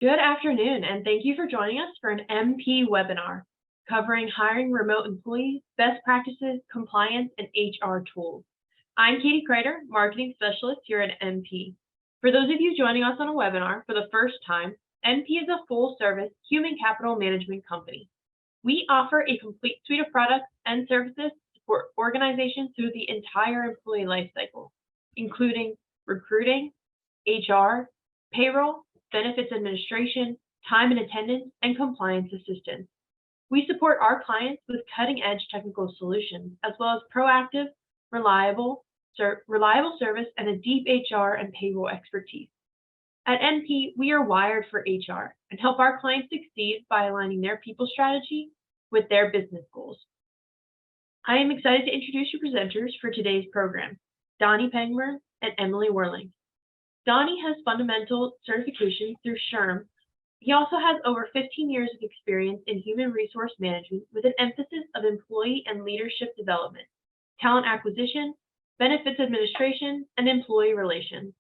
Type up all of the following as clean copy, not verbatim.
Good afternoon, and thank you for joining us for an MP webinar covering hiring remote employees, best practices, compliance, and HR tools. I'm Katie Kreider, Marketing Specialist here at MP. For those of you joining us on a webinar for the first time, MP is a full-service human capital management company. We offer a complete suite of products and services to support organizations through the entire employee lifecycle, including recruiting, HR, payroll, benefits administration, time and attendance, and compliance assistance. We support our clients with cutting-edge technical solutions, as well as proactive, reliable service and a deep HR and payroll expertise. At NP, we are wired for HR and help our clients succeed by aligning their people strategy with their business goals. I am excited to introduce your presenters for today's program, Donnie Pengmer and Emily Werling. Donnie has fundamental certification through SHRM. He also has over 15 years of experience in human resource management with an emphasis of employee and leadership development, talent acquisition, benefits administration, and employee relations.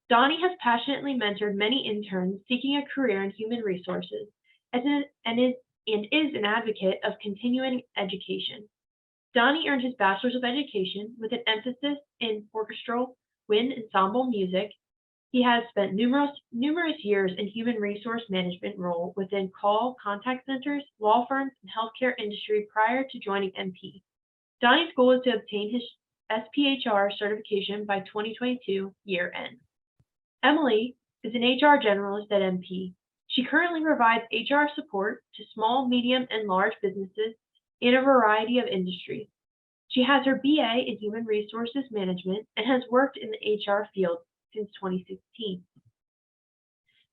Donnie has passionately mentored many interns seeking a career in human resources and is an advocate of continuing education. Donnie earned his Bachelor's of Education with an emphasis in orchestral, wind ensemble music. He has spent numerous years in human resource management role within contact centers, law firms, and healthcare industry prior to joining MP. Donnie's goal is to obtain his SPHR certification by 2022 year end. Emily is an HR generalist at MP. She currently provides HR support to small, medium, and large businesses in a variety of industries. She has her BA in Human Resources Management and has worked in the HR field since 2016.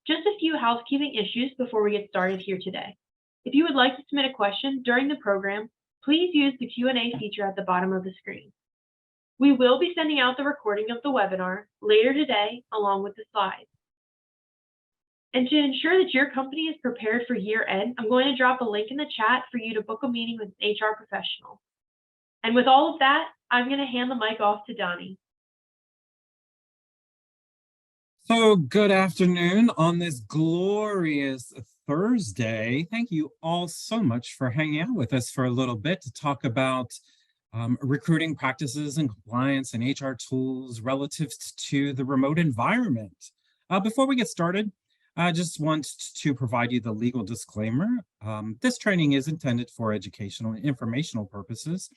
Just a few housekeeping issues before we get started here today. If you would like to submit a question during the program, please use the Q&A feature at the bottom of the screen. We will be sending out the recording of the webinar later today along with the slides. And to ensure that your company is prepared for year end, I'm going to drop a link in the chat for you to book a meeting with an HR professional. And with all of that, I'm going to hand the mic off to Donnie. So good afternoon on this glorious Thursday. Thank you all so much for hanging out with us for a little bit to talk about recruiting practices and compliance and HR tools relative to the remote environment. Before we get started, I just want to provide you the legal disclaimer. This training is intended for educational and informational purposes.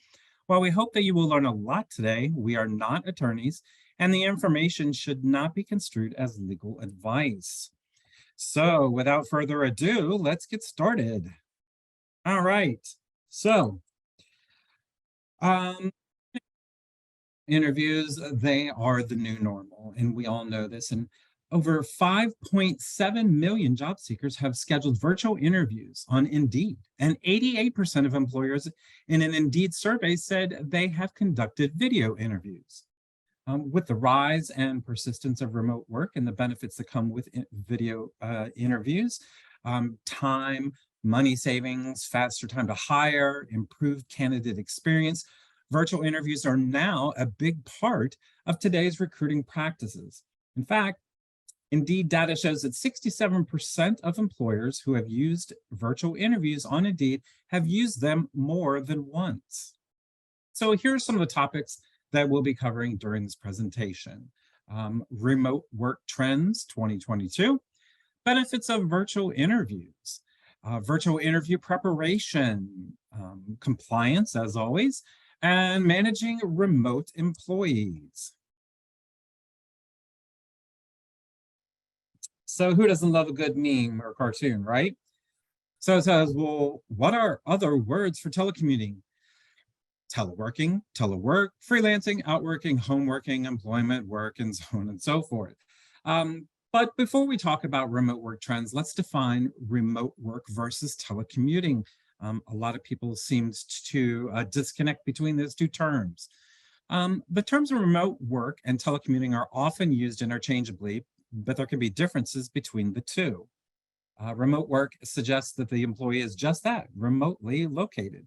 While we hope that you will learn a lot today, we are not attorneys, and the information should not be construed as legal advice. So without further ado, let's get started. All right, so interviews, they are the new normal, and we all know this. And over 5.7 million job seekers have scheduled virtual interviews on Indeed, and 88% of employers in an Indeed survey said they have conducted video interviews. With the rise and persistence of remote work and the benefits that come with video interviews, time, money savings, faster time to hire, improved candidate experience, virtual interviews are now a big part of today's recruiting practices. In fact, Indeed data shows that 67% of employers who have used virtual interviews on Indeed have used them more than once. So here are some of the topics that we'll be covering during this presentation. Remote work trends 2022, benefits of virtual interviews, virtual interview preparation, compliance as always, and managing remote employees. So who doesn't love a good meme or cartoon, right? So it says, well, what are other words for telecommuting? Teleworking, telework, freelancing, outworking, homeworking, employment work, and so on and so forth. But before we talk about remote work trends, let's define remote work versus telecommuting. A lot of people seem to disconnect between those two terms. The terms of remote work and telecommuting are often used interchangeably, but there can be differences between the two. Remote work suggests that the employee is just that, remotely located.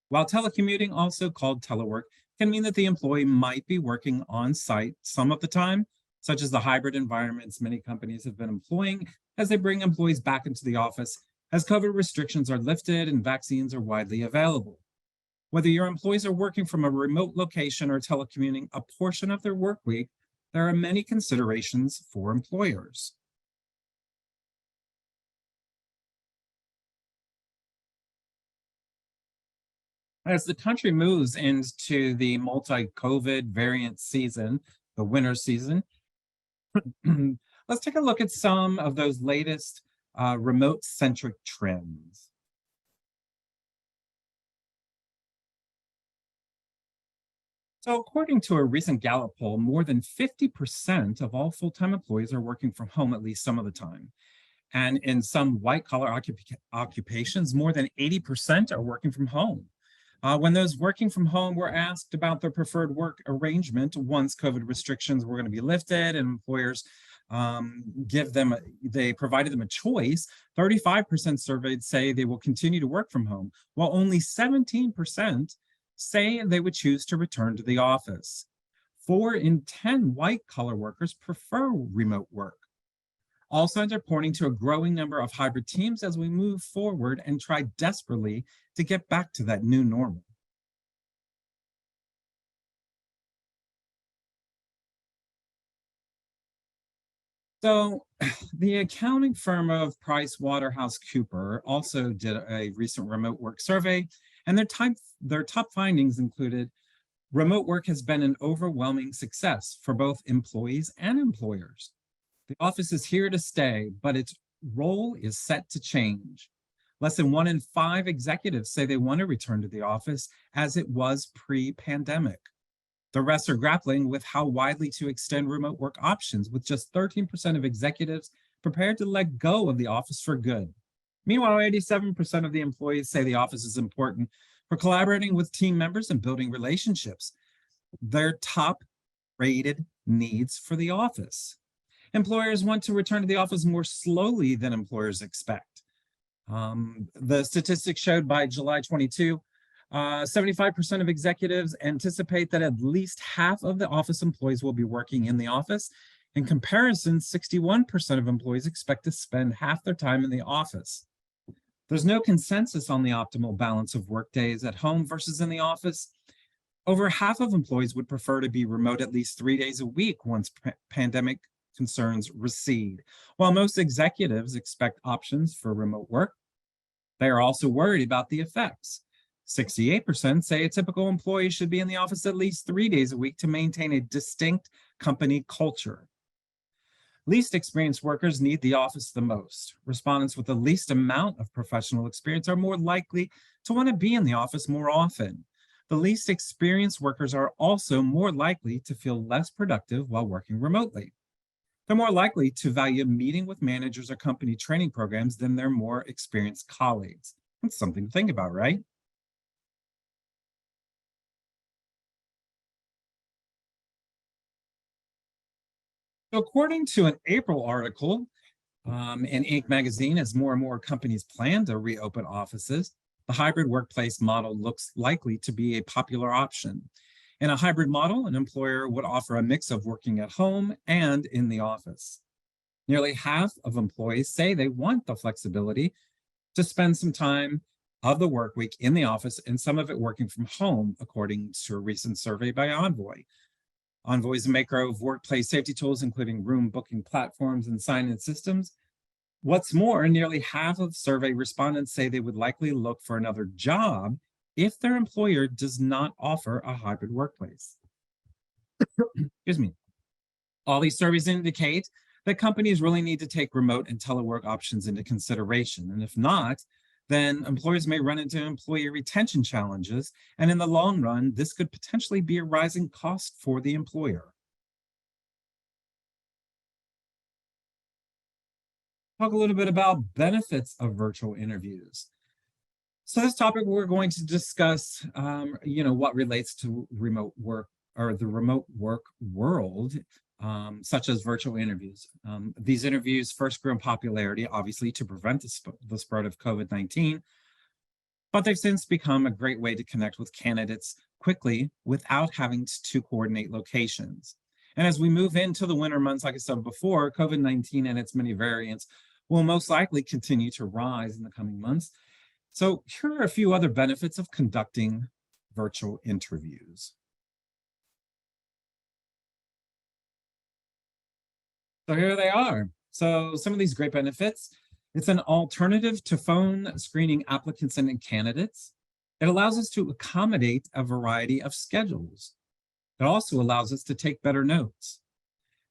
While telecommuting, also called telework, can mean that the employee might be working on site some of the time, such as the hybrid environments many companies have been employing as they bring employees back into the office as COVID restrictions are lifted and vaccines are widely available. Whether your employees are working from a remote location or telecommuting a portion of their work week, there are many considerations for employers. As the country moves into the multi-COVID variant season, the winter season, let's take a look at some of those latest remote-centric trends. So according to a recent Gallup poll, more than 50% of all full-time employees are working from home at least some of the time. And in some white-collar occupations, more than 80% are working from home. When those working from home were asked about their preferred work arrangement once COVID restrictions were going to be lifted and employers they provided them a choice, 35% surveyed say they will continue to work from home, while only 17% say they would choose to return to the office. 4 in 10 white-collar workers prefer remote work. All signs are pointing to a growing number of hybrid teams as we move forward and try desperately to get back to that new normal. So the accounting firm of PricewaterhouseCoopers also did a recent remote work survey, and their top findings included remote work has been an overwhelming success for both employees and employers. The office is here to stay, but its role is set to change. Less than 1 in 5 executives say they want to return to the office as it was pre-pandemic. The rest are grappling with how widely to extend remote work options, with just 13% of executives prepared to let go of the office for good. Meanwhile, 87% of the employees say the office is important for collaborating with team members and building relationships. Their top rated needs for the office. Employers want to return to the office more slowly than employers expect. The statistics showed by July 22, 75% of executives anticipate that at least half of the office employees will be working in the office. In comparison, 61% of employees expect to spend half their time in the office. There's no consensus on the optimal balance of work days at home versus in the office. Over half of employees would prefer to be remote at least 3 days a week once pandemic concerns recede. While most executives expect options for remote work, they are also worried about the effects. 68% say a typical employee should be in the office at least 3 days a week to maintain a distinct company culture. Least experienced workers need the office the most. Respondents with the least amount of professional experience are more likely to want to be in the office more often. The least experienced workers are also more likely to feel less productive while working remotely. They're more likely to value meeting with managers or company training programs than their more experienced colleagues. That's something to think about, right? So according to an April article in Inc. magazine, as more and more companies plan to reopen offices, the hybrid workplace model looks likely to be a popular option. In a hybrid model, an employer would offer a mix of working at home and in the office. Nearly half of employees say they want the flexibility to spend some time of the work week in the office and some of it working from home, according to a recent survey by Envoy. Envoy is a maker of workplace safety tools, including room booking platforms and sign-in systems. What's more, nearly half of survey respondents say they would likely look for another job if their employer does not offer a hybrid workplace. Excuse me. All these surveys indicate that companies really need to take remote and telework options into consideration. And if not, then employers may run into employee retention challenges. And in the long run, this could potentially be a rising cost for the employer. Talk a little bit about benefits of virtual interviews. So this topic, we're going to discuss, what relates to remote work or the remote work world, such as virtual interviews. These interviews first grew in popularity, obviously, to prevent the spread of COVID-19, but they've since become a great way to connect with candidates quickly without having to coordinate locations. And as we move into the winter months, like I said before, COVID-19 and its many variants will most likely continue to rise in the coming months. So here are a few other benefits of conducting virtual interviews. So here they are. So some of these great benefits. It's an alternative to phone screening applicants and candidates. It allows us to accommodate a variety of schedules. It also allows us to take better notes.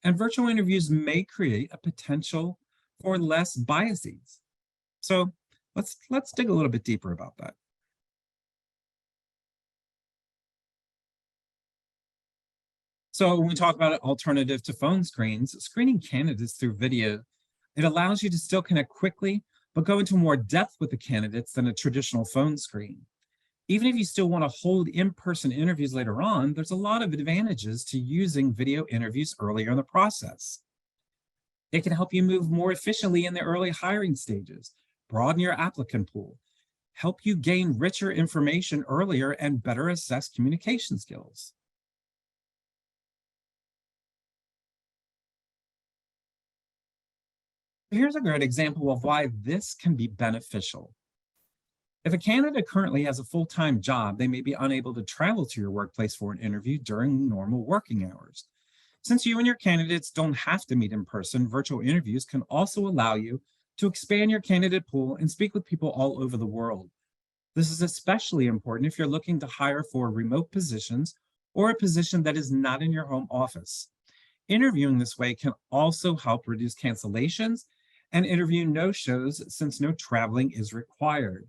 And virtual interviews may create a potential for less biases. So let's dig a little bit deeper about that. So when we talk about an alternative to phone screens, screening candidates through video, it allows you to still connect quickly, but go into more depth with the candidates than a traditional phone screen. Even if you still want to hold in-person interviews later on, there's a lot of advantages to using video interviews earlier in the process. It can help you move more efficiently in the early hiring stages, broaden your applicant pool, help you gain richer information earlier, and better assess communication skills. Here's a great example of why this can be beneficial. If a candidate currently has a full-time job, they may be unable to travel to your workplace for an interview during normal working hours. Since you and your candidates don't have to meet in person, virtual interviews can also allow you to expand your candidate pool and speak with people all over the world. This is especially important if you're looking to hire for remote positions or a position that is not in your home office. Interviewing this way can also help reduce cancellations and interview no-shows since no traveling is required.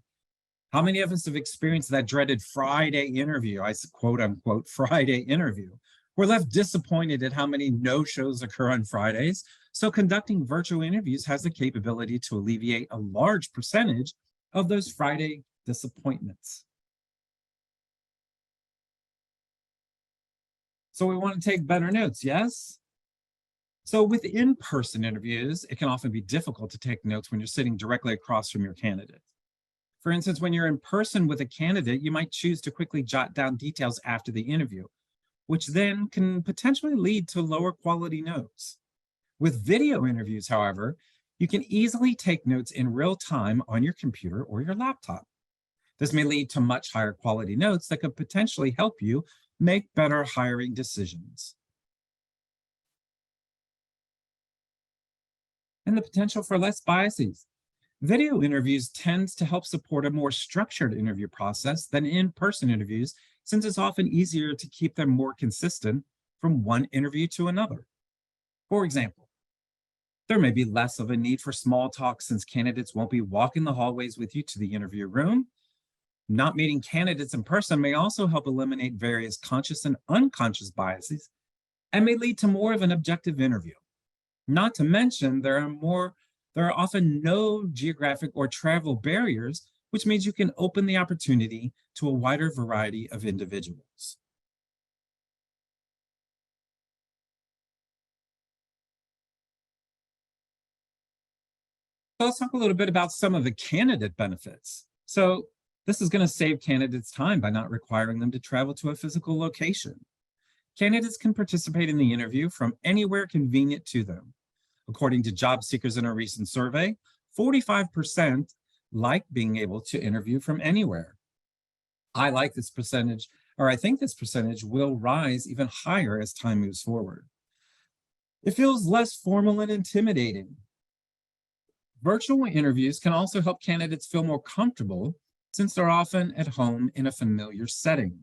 How many of us have experienced that dreaded Friday interview? I said, quote unquote, Friday interview. We're left disappointed at how many no-shows occur on Fridays. So conducting virtual interviews has the capability to alleviate a large percentage of those Friday disappointments. So we want to take better notes, yes? So with in-person interviews, it can often be difficult to take notes when you're sitting directly across from your candidate. For instance, when you're in person with a candidate, you might choose to quickly jot down details after the interview, which then can potentially lead to lower quality notes. With video interviews, however, you can easily take notes in real time on your computer or your laptop. This may lead to much higher quality notes that could potentially help you make better hiring decisions. And the potential for less biases. Video interviews tends to help support a more structured interview process than in-person interviews, since it's often easier to keep them more consistent from one interview to another. For example, there may be less of a need for small talk since candidates won't be walking the hallways with you to the interview room. Not meeting candidates in person may also help eliminate various conscious and unconscious biases and may lead to more of an objective interview. Not to mention, there are often no geographic or travel barriers, which means you can open the opportunity to a wider variety of individuals. So let's talk a little bit about some of the candidate benefits. So this is going to save candidates time by not requiring them to travel to a physical location. Candidates can participate in the interview from anywhere convenient to them. According to job seekers in a recent survey, 45% like being able to interview from anywhere. I like this percentage, or I think this percentage will rise even higher as time moves forward. It feels less formal and intimidating. Virtual interviews can also help candidates feel more comfortable since they're often at home in a familiar setting,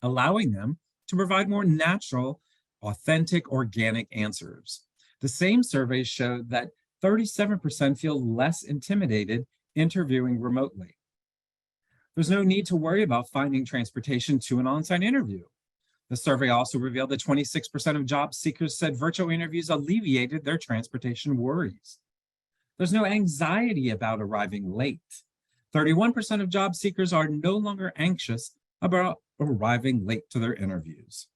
allowing them to provide more natural, authentic, organic answers. The same survey showed that 37% feel less intimidated interviewing remotely. There's no need to worry about finding transportation to an on-site interview. The survey also revealed that 26% of job seekers said virtual interviews alleviated their transportation worries. There's no anxiety about arriving late. 31% of job seekers are no longer anxious about arriving late to their interviews.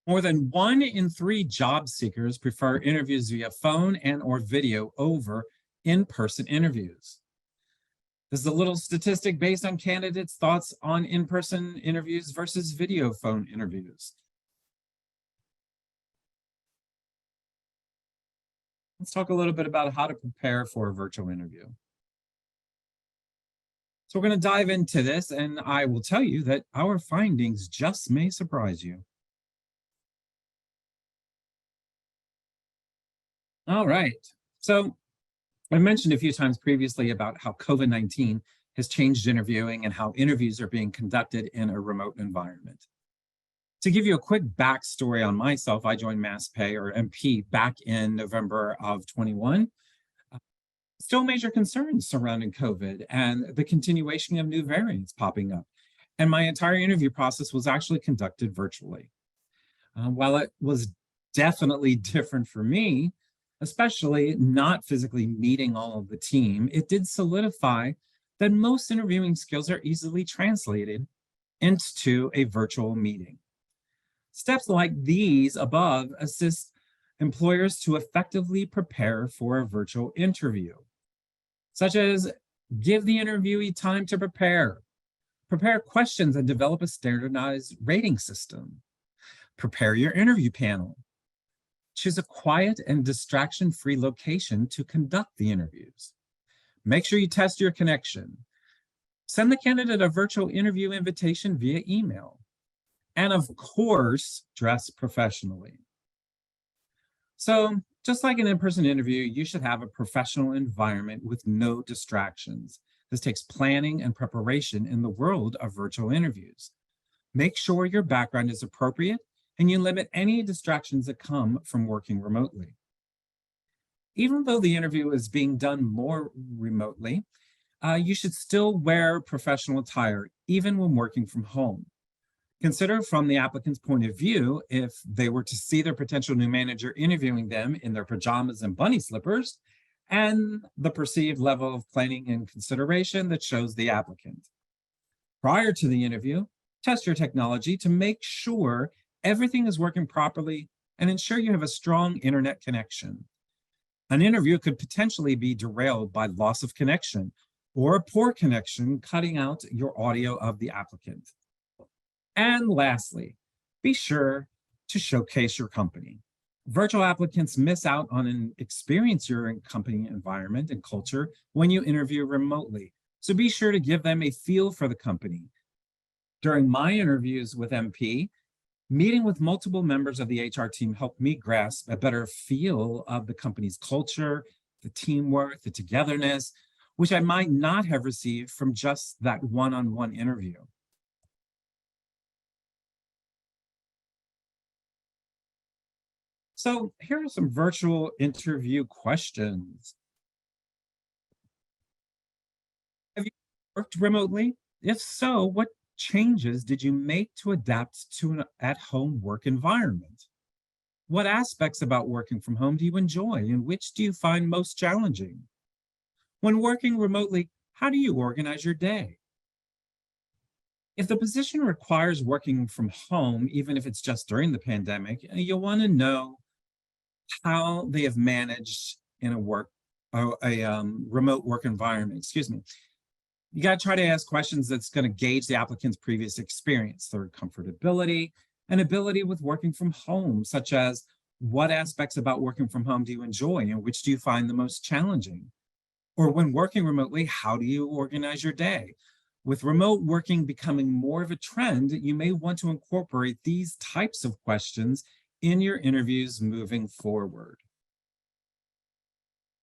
More than 1 in 3 job seekers prefer interviews via phone and or video over in-person interviews. This is a little statistic based on candidates' thoughts on in-person interviews versus video phone interviews. Let's talk a little bit about how to prepare for a virtual interview. So we're going to dive into this, and I will tell you that our findings just may surprise you. All right. So I mentioned a few times previously about how COVID-19 has changed interviewing and how interviews are being conducted in a remote environment. To give you a quick backstory on myself, I joined MassPay or MP back in November of 21. Still major concerns surrounding COVID and the continuation of new variants popping up. And my entire interview process was actually conducted virtually. While it was definitely different for me, especially not physically meeting all of the team, it did solidify that most interviewing skills are easily translated into a virtual meeting. Steps like these above assist employers to effectively prepare for a virtual interview, such as give the interviewee time to prepare questions and develop a standardized rating system, prepare your interview panel, choose a quiet and distraction-free location to conduct the interviews. Make sure you test your connection. Send the candidate a virtual interview invitation via email. And of course, dress professionally. So just like an in-person interview, you should have a professional environment with no distractions. This takes planning and preparation in the world of virtual interviews. Make sure your background is appropriate and you limit any distractions that come from working remotely. Even though the interview is being done more remotely, you should still wear professional attire, even when working from home. Consider from the applicant's point of view, if they were to see their potential new manager interviewing them in their pajamas and bunny slippers, and the perceived level of planning and consideration that shows the applicant. Prior to the interview, test your technology to make sure everything is working properly and ensure you have a strong internet connection. An interview could potentially be derailed by loss of connection or a poor connection cutting out your audio of the applicant. And lastly, be sure to showcase your company. Virtual applicants miss out on an experience your company environment and culture when you interview remotely. So be sure to give them a feel for the company. During my interviews with MP, meeting with multiple members of the HR team helped me grasp a better feel of the company's culture, the teamwork, the togetherness, which I might not have received from just that one-on-one interview. So here are some virtual interview questions. Have you worked remotely? If so, what changes did you make to adapt to an at-home work environment? What aspects about working from home do you enjoy and which do you find most challenging? When working remotely, how do you organize your day? If the position requires working from home, even if it's just during the pandemic, you'll want to know how they have managed in a remote work environment, excuse me. You got to try to ask questions that's going to gauge the applicant's previous experience, their comfortability and ability with working from home, such as what aspects about working from home do you enjoy and which do you find the most challenging? Or when working remotely, how do you organize your day? With remote working becoming more of a trend, you may want to incorporate these types of questions in your interviews moving forward.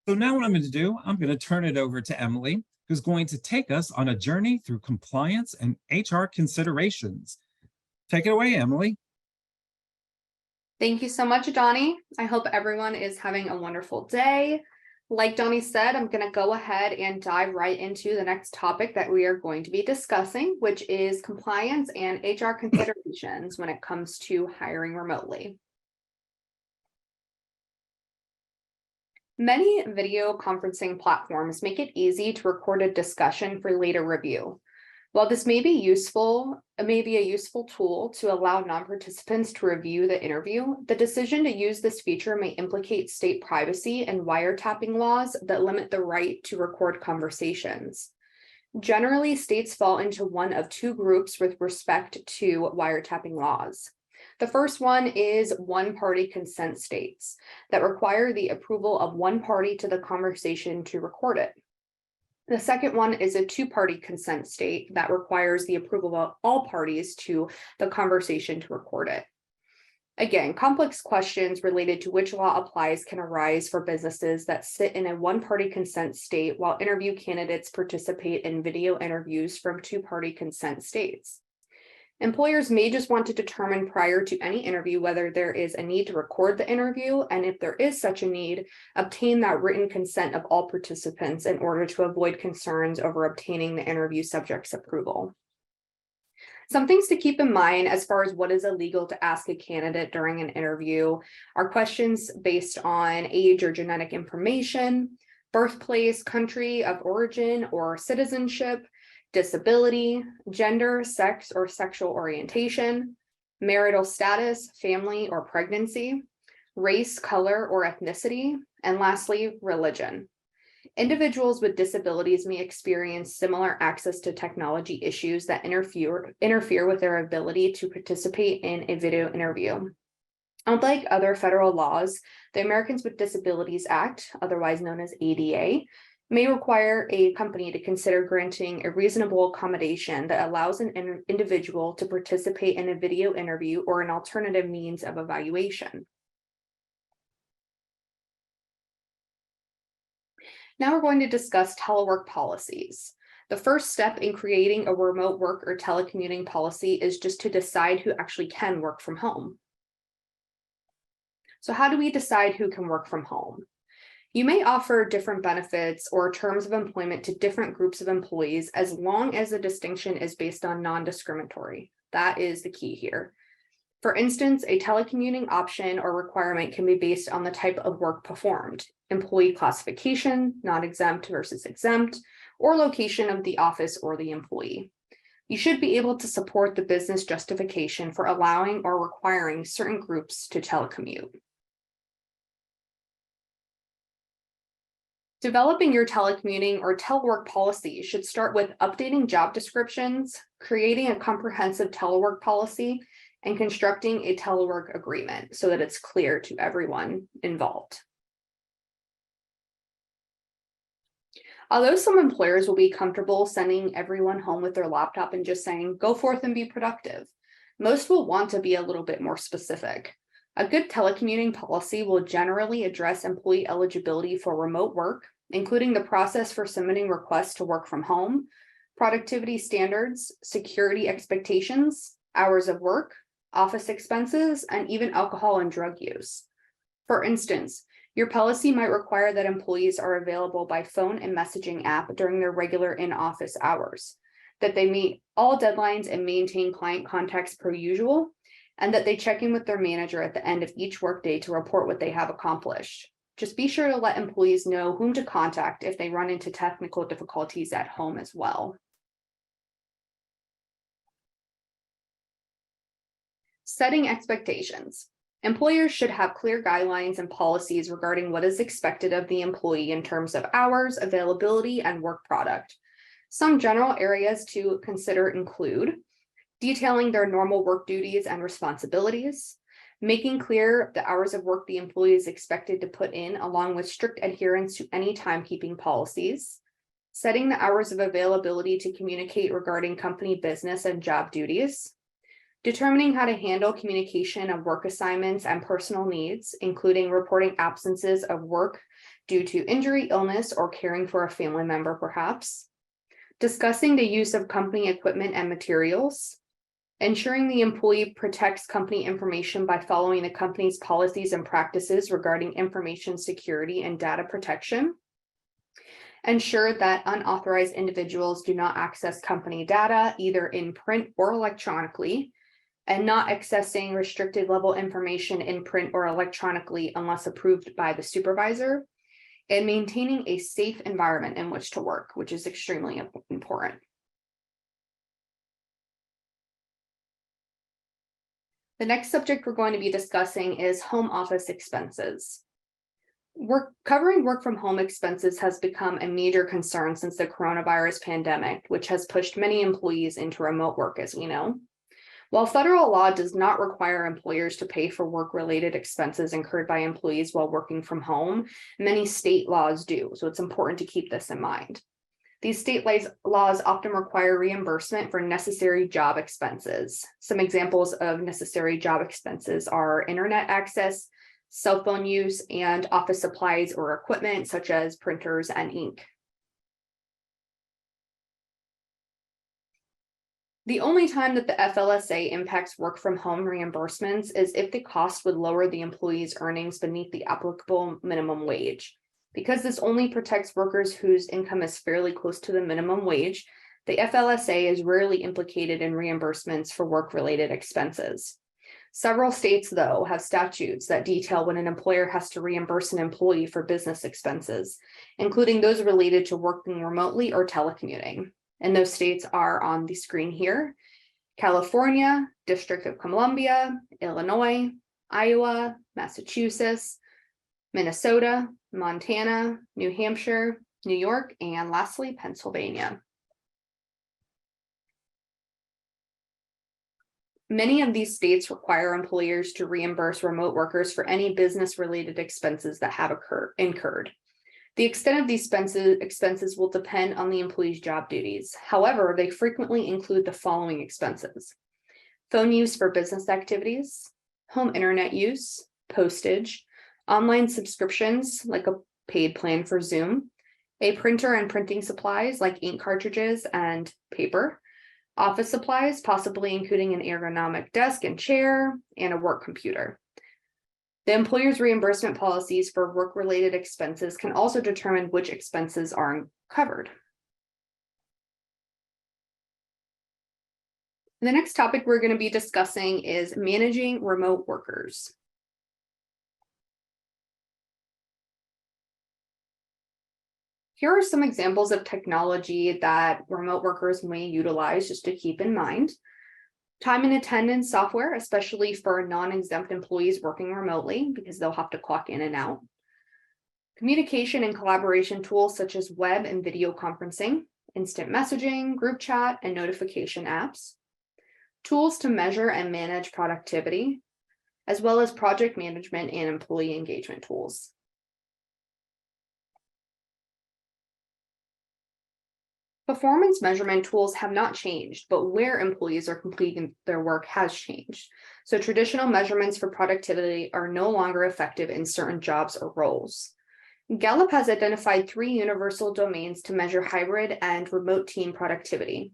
So now what I'm going to do, I'm going to turn it over to Emily, who's going to take us on a journey through compliance and HR considerations. Take it away, Emily. Thank you so much, Donnie. I hope everyone is having a wonderful day. Like Donnie said, I'm going to go ahead and dive right into the next topic that we are going to be discussing, which is compliance and HR considerations when it comes to hiring remotely. Many video conferencing platforms make it easy to record a discussion for later review. While this may be useful, it may be a useful tool to allow non-participants to review the interview, the decision to use this feature may implicate state privacy and wiretapping laws that limit the right to record conversations. Generally, states fall into one of two groups with respect to wiretapping laws. The first one is one-party consent states that require the approval of one party to the conversation to record it. The second one is a two-party consent state that requires the approval of all parties to the conversation to record it. Again, complex questions related to which law applies can arise for businesses that sit in a one-party consent state while interview candidates participate in video interviews from two-party consent states. Employers may just want to determine prior to any interview whether there is a need to record the interview, and if there is such a need, obtain that written consent of all participants in order to avoid concerns over obtaining the interview subject's approval. Some things to keep in mind as far as what is illegal to ask a candidate during an interview are questions based on age or genetic information, birthplace, country of origin or citizenship, disability, gender, sex or sexual orientation, marital status, family or pregnancy, race, color or ethnicity, and lastly, religion. Individuals with disabilities may experience similar access to technology issues that interfere with their ability to participate in a video interview. Unlike other federal laws, the Americans with Disabilities Act, otherwise known as ADA, may require a company to consider granting a reasonable accommodation that allows an individual to participate in a video interview or an alternative means of evaluation. Now we're going to discuss telework policies. The first step in creating a remote work or telecommuting policy is just to decide who actually can work from home. So how do we decide who can work from home? You may offer different benefits or terms of employment to different groups of employees as long as the distinction is based on non-discriminatory. That is the key here. For instance, a telecommuting option or requirement can be based on the type of work performed, employee classification, non-exempt versus exempt, or location of the office or the employee. You should be able to support the business justification for allowing or requiring certain groups to telecommute. Developing your telecommuting or telework policy should start with updating job descriptions, creating a comprehensive telework policy, and constructing a telework agreement so that it's clear to everyone involved. Although some employers will be comfortable sending everyone home with their laptop and just saying, go forth and be productive, most will want to be a little bit more specific. A good telecommuting policy will generally address employee eligibility for remote work, including the process for submitting requests to work from home, productivity standards, security expectations, hours of work, office expenses, and even alcohol and drug use. For instance, your policy might require that employees are available by phone and messaging app during their regular in-office hours, that they meet all deadlines and maintain client contacts per usual, and that they check in with their manager at the end of each workday to report what they have accomplished. Just be sure to let employees know whom to contact if they run into technical difficulties at home as well. Setting expectations. Employers should have clear guidelines and policies regarding what is expected of the employee in terms of hours, availability, and work product. Some general areas to consider include detailing their normal work duties and responsibilities, making clear the hours of work the employee is expected to put in, along with strict adherence to any timekeeping policies, setting the hours of availability to communicate regarding company business and job duties, determining how to handle communication of work assignments and personal needs, including reporting absences of work due to injury, illness, or caring for a family member perhaps, discussing the use of company equipment and materials, ensuring the employee protects company information by following the company's policies and practices regarding information security and data protection, ensure that unauthorized individuals do not access company data either in print or electronically, and not accessing restricted level information in print or electronically unless approved by the supervisor, and maintaining a safe environment in which to work, which is extremely important. The next subject we're going to be discussing is home office expenses. Covering work from home expenses has become a major concern since the coronavirus pandemic, which has pushed many employees into remote work, as we know. While federal law does not require employers to pay for work-related expenses incurred by employees while working from home, many state laws do, so it's important to keep this in mind. These state laws often require reimbursement for necessary job expenses. Some examples of necessary job expenses are internet access, cell phone use, and office supplies or equipment such as printers and ink. The only time that the FLSA impacts work from home reimbursements is if the cost would lower the employee's earnings beneath the applicable minimum wage. Because this only protects workers whose income is fairly close to the minimum wage, the FLSA is rarely implicated in reimbursements for work-related expenses. Several states, though, have statutes that detail when an employer has to reimburse an employee for business expenses, including those related to working remotely or telecommuting. And those states are on the screen here: California, District of Columbia, Illinois, Iowa, Massachusetts, Minnesota, Montana, New Hampshire, New York, and lastly, Pennsylvania. Many of these states require employers to reimburse remote workers for any business-related expenses that have incurred. The extent of these expenses will depend on the employee's job duties. However, they frequently include the following expenses: phone use for business activities, home internet use, postage, online subscriptions like a paid plan for Zoom, a printer and printing supplies like ink cartridges and paper, office supplies, possibly including an ergonomic desk and chair, and a work computer. The employer's reimbursement policies for work-related expenses can also determine which expenses are covered. The next topic we're going to be discussing is managing remote workers. Here are some examples of technology that remote workers may utilize, just to keep in mind. Time and attendance software, especially for non-exempt employees working remotely, because they'll have to clock in and out. Communication and collaboration tools such as web and video conferencing, instant messaging, group chat, and notification apps. Tools to measure and manage productivity, as well as project management and employee engagement tools. Performance measurement tools have not changed, but where employees are completing their work has changed. So traditional measurements for productivity are no longer effective in certain jobs or roles. Gallup has identified 3 universal domains to measure hybrid and remote team productivity.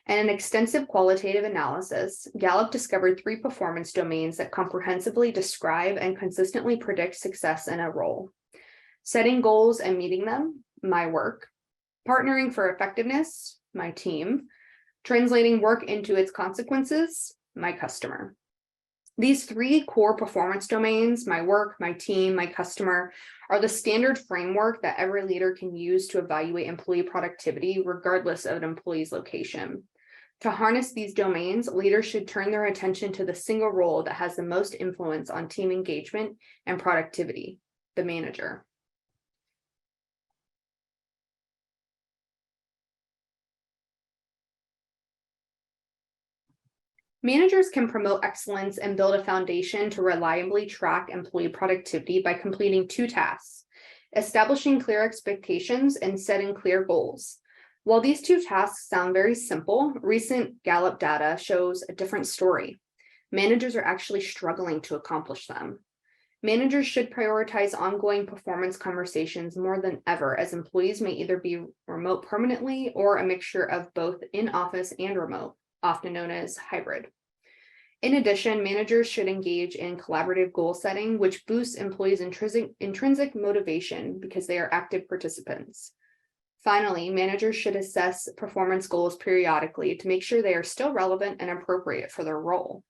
In an extensive qualitative analysis, Gallup discovered 3 performance domains that comprehensively describe and consistently predict success in a role: setting goals and meeting them, my work; partnering for effectiveness, my team; translating work into its consequences, my customer. These 3 core performance domains, my work, my team, my customer, are the standard framework that every leader can use to evaluate employee productivity, regardless of an employee's location. To harness these domains, leaders should turn their attention to the single role that has the most influence on team engagement and productivity: the manager. Managers can promote excellence and build a foundation to reliably track employee productivity by completing 2 tasks: establishing clear expectations and setting clear goals. While these 2 tasks sound very simple, recent Gallup data shows a different story. Managers are actually struggling to accomplish them. Managers should prioritize ongoing performance conversations more than ever, as employees may either be remote permanently or a mixture of both in-office and remote, often known as hybrid. In addition, managers should engage in collaborative goal setting, which boosts employees' intrinsic motivation because they are active participants. Finally, managers should assess performance goals periodically to make sure they are still relevant and appropriate for their role.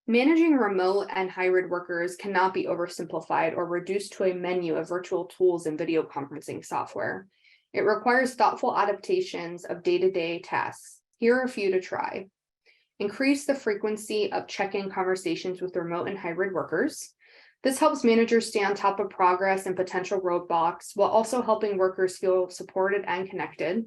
Managing remote and hybrid workers cannot be oversimplified or reduced to a menu of virtual tools and video conferencing software. It requires thoughtful adaptations of day-to-day tasks. Here are a few to try. Increase the frequency of check-in conversations with remote and hybrid workers. This helps managers stay on top of progress and potential roadblocks while also helping workers feel supported and connected.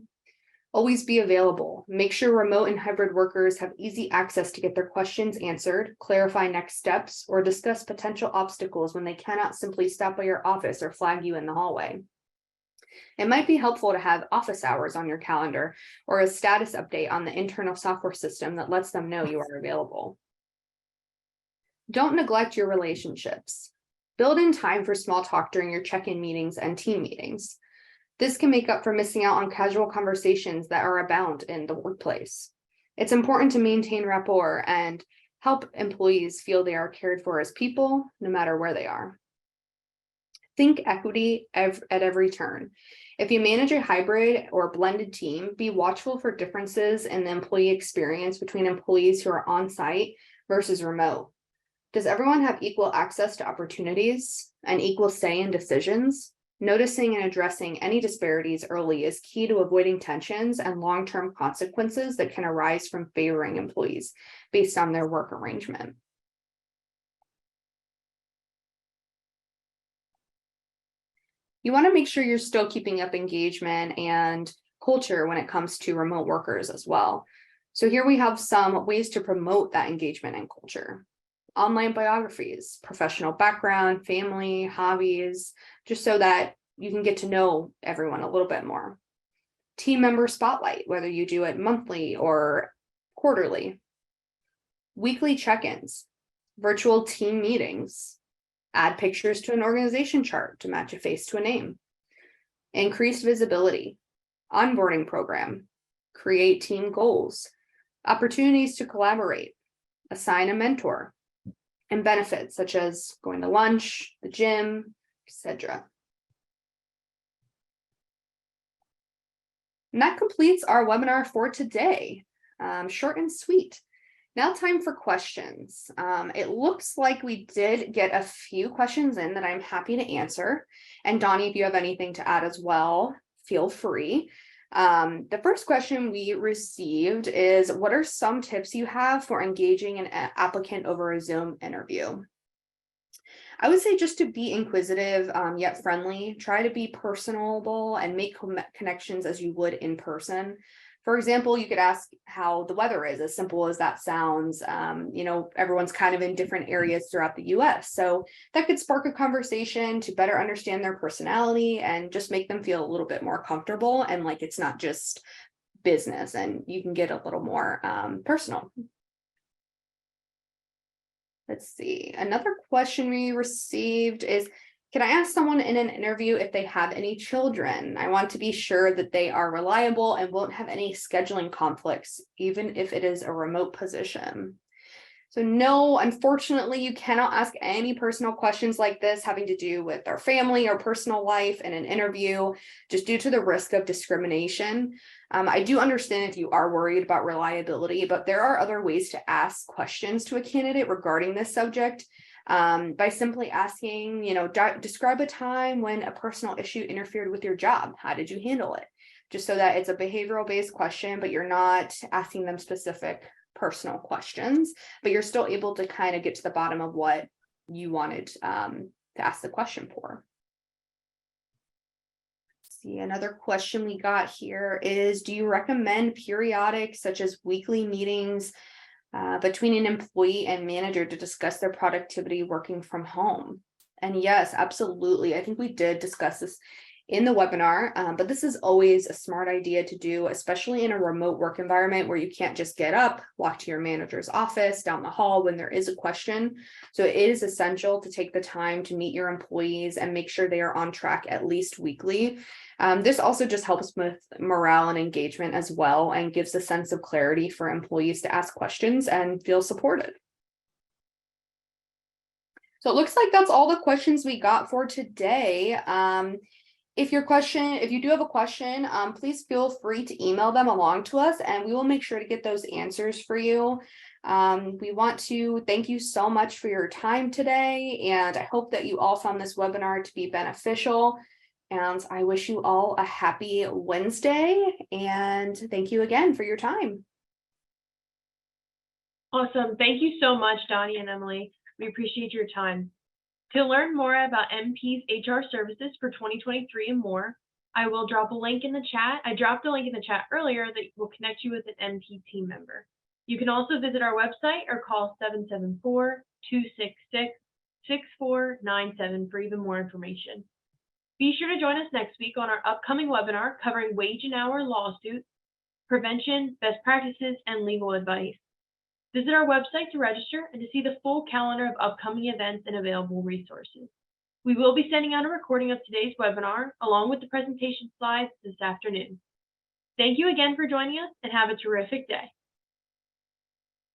Always be available. Make sure remote and hybrid workers have easy access to get their questions answered, clarify next steps, or discuss potential obstacles when they cannot simply stop by your office or flag you in the hallway. It might be helpful to have office hours on your calendar or a status update on the internal software system that lets them know you are available. Don't neglect your relationships. Build in time for small talk during your check-in meetings and team meetings. This can make up for missing out on casual conversations that are abound in the workplace. It's important to maintain rapport and help employees feel they are cared for as people, no matter where they are. Think equity at every turn. If you manage a hybrid or blended team, be watchful for differences in the employee experience between employees who are on site versus remote. Does everyone have equal access to opportunities and equal say in decisions? Noticing and addressing any disparities early is key to avoiding tensions and long-term consequences that can arise from favoring employees based on their work arrangement. You want to make sure you're still keeping up engagement and culture when it comes to remote workers as well. So here we have some ways to promote that engagement and culture. Online biographies, professional background, family, hobbies, just so that you can get to know everyone a little bit more. Team member spotlight, whether you do it monthly or quarterly. Weekly check-ins, virtual team meetings. Add pictures to an organization chart to match a face to a name. Increased visibility, onboarding program, create team goals, opportunities to collaborate, assign a mentor, and benefits such as going to lunch, the gym, etc. And that completes our webinar for today. Short and sweet. Now time for questions. It looks like we did get a few questions in that I'm happy to answer. And Donnie, if you have anything to add as well, feel free. The first question we received is, what are some tips you have for engaging an applicant over a Zoom interview? I would say just to be inquisitive, yet friendly. Try to be personable and make connections as you would in person. For example, you could ask how the weather is, as simple as that sounds. Everyone's kind of in different areas throughout the US. So that could spark a conversation to better understand their personality and just make them feel a little bit more comfortable and like it's not just business, and you can get a little more personal. Let's see. Another question we received is, can I ask someone in an interview if they have any children? I want to be sure that they are reliable and won't have any scheduling conflicts, even if it is a remote position. So no, unfortunately, you cannot ask any personal questions like this having to do with their family or personal life in an interview, just due to the risk of discrimination. I do understand if you are worried about reliability, but there are other ways to ask questions to a candidate regarding this subject. By simply asking, describe a time when a personal issue interfered with your job. How did you handle it? Just so that it's a behavioral based question, but you're not asking them specific personal questions, but you're still able to kind of get to the bottom of what you wanted to ask the question for. Let's see, another question we got here is, do you recommend periodic, such as weekly meetings between an employee and manager to discuss their productivity working from home? And yes, absolutely. I think we did discuss this in the webinar, but this is always a smart idea to do, especially in a remote work environment where you can't just get up, walk to your manager's office down the hall when there is a question. So it is essential to take the time to meet your employees and make sure they are on track at least weekly. This also just helps with morale and engagement as well, and gives a sense of clarity for employees to ask questions and feel supported. So it looks like that's all the questions we got for today. If you do have a question, please feel free to email them along to us and we will make sure to get those answers for you. We want to thank you so much for your time today, and I hope that you all found this webinar to be beneficial. And I wish you all a happy Wednesday, and thank you again for your time. Awesome. Thank you so much, Donnie and Emily. We appreciate your time. To learn more about MP's HR services for 2023 and more, I will drop a link in the chat. I dropped a link in the chat earlier that will connect you with an MP team member. You can also visit our website or call 774-266-6497 for even more information. Be sure to join us next week on our upcoming webinar covering wage and hour lawsuits, prevention, best practices, and legal advice. Visit our website to register and to see the full calendar of upcoming events and available resources. We will be sending out a recording of today's webinar along with the presentation slides this afternoon. Thank you again for joining us and have a terrific day.